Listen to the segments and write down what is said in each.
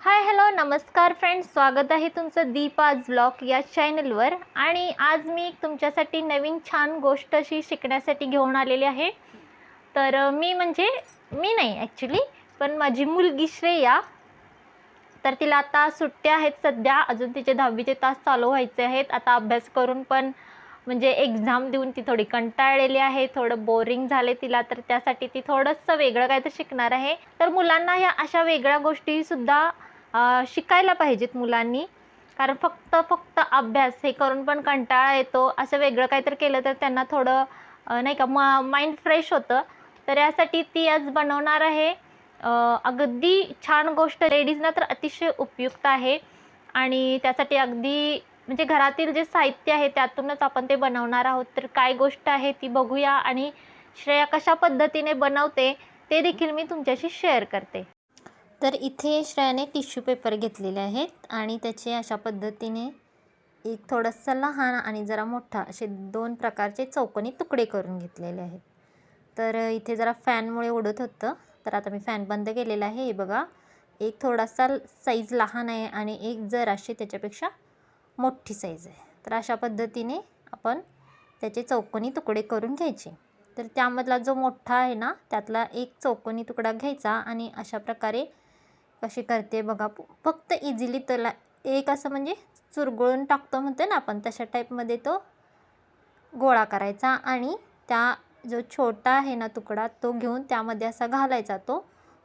Hi hello नमस्कार friends, स्वागत आहे तुमचं दीपाज ब्लॉग या चॅनलवर। आणि आज मी तुमच्यासाठी नवीन छान गोष्ट अशी शिकण्यासाठी घेऊन आलेली आहे। तर मी नाही ॲक्च्युली, पण माझी मुलगी श्रेया, तर तिला आता सुट्ट्या आहेत सध्या, अजून तिचे 10वीचे तास चालू व्हायचे आहेत। आता अभ्यास करून पण एक्झाम देऊन ती थोडी कंटाळलेली आहे, थोडं बोरिंग झाले तिला, तर त्यासाठी ती थोडंसं वेगळं काहीतरी शिकणार आहे। तर मुलांना ह्या अशा वेगळ्या गोष्टीसुद्धा शिकायला पाहिजेत मुलांनी, कारण फक्त अभ्यास हे करून पण कंटाळा येतो। असं वेगळं काहीतरी केलं तर त्यांना थोडं नाही का माइंड फ्रेश होतं। तर यासाठी ती आज बनवणार आहे अगदी छान गोष्ट, लेडीजना तर अतिशय उपयुक्त आहे। आणि त्यासाठी अगदी घरातील जे साहित्य आहे त्यातूनच आपण ते बनवणार आहोत। तर काय गोष्ट आहे ती बघूया, आणि श्रेया कशा पद्धतीने बनवते ते देखील मी तुमच्याशी शेअर करते। तर इथे श्रेयाने टिश्यू पेपर घेतलेले आहेत आणि त्याचे अशा पद्धतीने एक थोडासा लहान आणि जरा मोठा असे 2 प्रकारचे चौकोनी तुकडे करून घेतलेले आहेत। तर इथे जरा फॅनमुळे उडत होतं, तर आता मी फॅन बंद केलेला आहे। हे बघा, एक थोडासा साईज लहान आहे आणि एक जराशी त्याच्यापेक्षा मोठी साईज आहे। तर अशा पद्धतीने आपण त्याचे चौकोनी तुकडे करून घ्यायचे। तर त्यामधला जो मोठा आहे ना, त्यातला एक चौकोनी तुकडा घ्यायचा आणि अशा प्रकारे कशी करते बघा, फक्त इझिली त्याला एक असं चुरगळून टाकतो म्हणते ना आपण, तशा टाईपमध्ये तो गोळा करायचा आणि त्या जो छोटा आहे ना तुकडा तो घेऊन त्यामध्ये असा घालायचा तो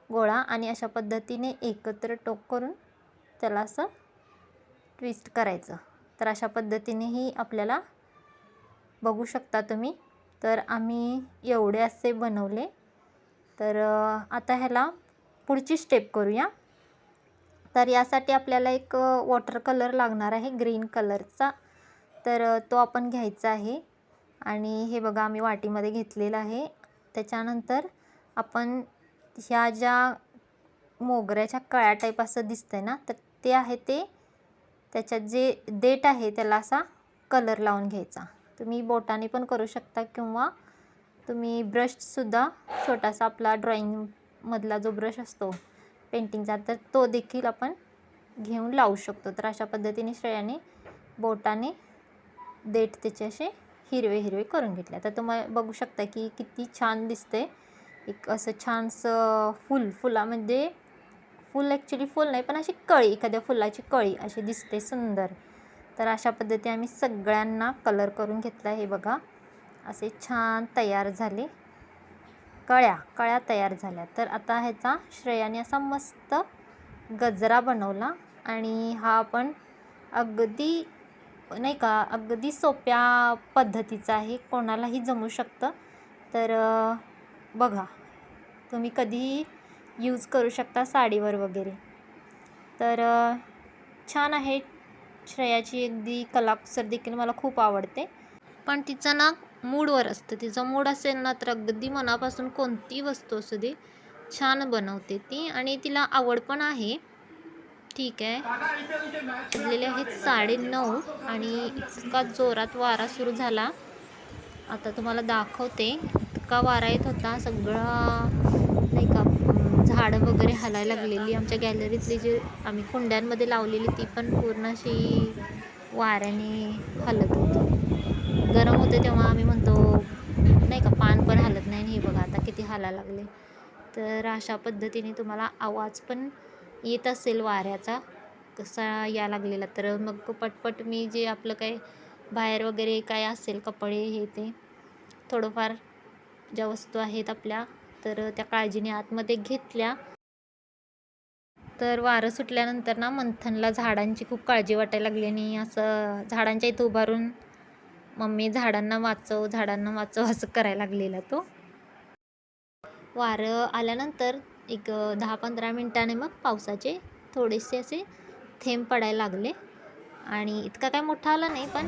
गोळा, आणि अशा पद्धतीने एकत्र टोक करून त्याला असं ट्विस्ट करायचं। तर अशा पद्धतीनेही आपल्याला बघू शकता तुम्ही। तर आम्ही एवढे असे बनवले। तर आता ह्याला पुढची स्टेप करूया। तर यासाठी आपल्याला एक वॉटर कलर लागणार आहे, ग्रीन कलरचा। तर तो आपण घ्यायचा आहे आणि हे बघा आम्ही वाटीमध्ये घेतलेला आहे। त्याच्यानंतर आपण ह्या ज्या मोगऱ्याच्या कळ्या टाईप असं दिसतंय ना, तर ते आहे ते त्याच्यात जे देठ आहे त्याला असा कलर लावून घ्यायचा। तुम्ही बोटाने पण करू शकता किंवा तुम्ही ब्रशसुद्धा छोटासा आपला ड्रॉइंगमधला जो ब्रश असतो पेंटिंगचा, तर तो देखील आपण घेऊन लावू शकतो। तर अशा पद्धतीने श्रेयाने बोटाने देठ त्याचे असे हिरवे हिरवे करून घेतले। तर तुम्ही बघू शकता की किती छान दिसते, एक असं छानसं फुलामध्ये फुल, ॲक्च्युली फुल नाही पण अशी कळी, एखाद्या फुलाची कळी अशी दिसते सुंदर। तर अशा पद्धतीने आम्ही सगळ्यांना कलर करून घेतला। हे बघा असे छान तयार झाले, कळ्या तयार झाल्या। तर आता ह्याचा श्रेयाने असा मस्त गजरा बनवला आणि हा आपण अगदी नाही का अगदी सोप्या पद्धतीचा आहे, कोणालाही जमू शकतं। तर बघा तुम्ही कधीही यूज करू शकता साडीवर वगैरे। तर छान आहे, श्रेयाची अगदी कलाकुसर देखील मला खूप आवडते। पण तिचं ना मूडवर असतं, तिचा मूड असेल ना तर अगदी मनापासून कोणती वस्तू असू दे छान बनवते ती, आणि तिला आवड पण आहे। ठीक आहे, वाजलेले आहेत 9:30 आणि इतका जोरात वारा सुरू झाला, आता तुम्हाला दाखवते। इतका वारा येत होता, सगळं नाही का झाडं वगैरे हलायला लागलेली। आमच्या गॅलरीतली जी आम्ही कुंड्यांमध्ये लावलेली ती पण पूर्ण अशी वाऱ्याने हलत होती। गरम होते तेव्हा आम्ही म्हणतो नाही का पान पण हलत नाही, आणि हे बघा आता किती हलायला लागले। तर अशा पद्धतीने तुम्हाला आवाज पण येत असेल वाऱ्याचा कसा या लागलेला। तर मग पटपट मी जे आपलं काय बाहेर वगैरे काय असेल कपडे हे ते थोडंफार ज्या वस्तू आहेत आपल्या, तर त्या काळजीने आतमध्ये घेतल्या। तर वारं सुटल्यानंतर ना मंथनला झाडांची खूप काळजी वाटायला लागली, आणि असं झाडांच्या इथं उभारून मम्मी झाडांना वाचव असं करायला लागलेला तो। वारं आल्यानंतर एक 10-15 मिनिटाने मग पावसाचे थोडेसे असे थेंब पडायला लागले, आणि इतका काय मोठा आला नाही, पण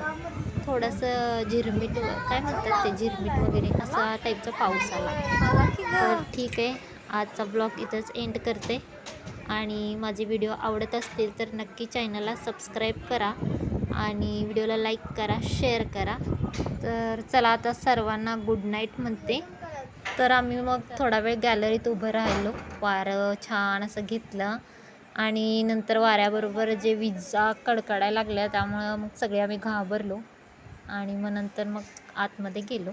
थोडंसं झिरमिट काय म्हणतात ते झिरमिट वगैरे असा टाईपचा पाऊस आला। तर ठीक आहे, आजचा ब्लॉग इथंच एंड करते, आणि माझे व्हिडिओ आवडत असतील तर नक्की चॅनलला सबस्क्राईब करा आणि व्हिडिओला लाईक करा, शेअर करा। तर चला आता सर्वांना गुड नाईट म्हणते। तर आम्ही मग थोडा वेळ गॅलरीत उभं राहिलो, वारं छान असं घेतलं आणि नंतर वाऱ्याबरोबर जे विजा कडकडायला लागल्या त्यामुळं मग सगळे आम्ही घाबरलो आणि मग नंतर मग आतमध्ये गेलो.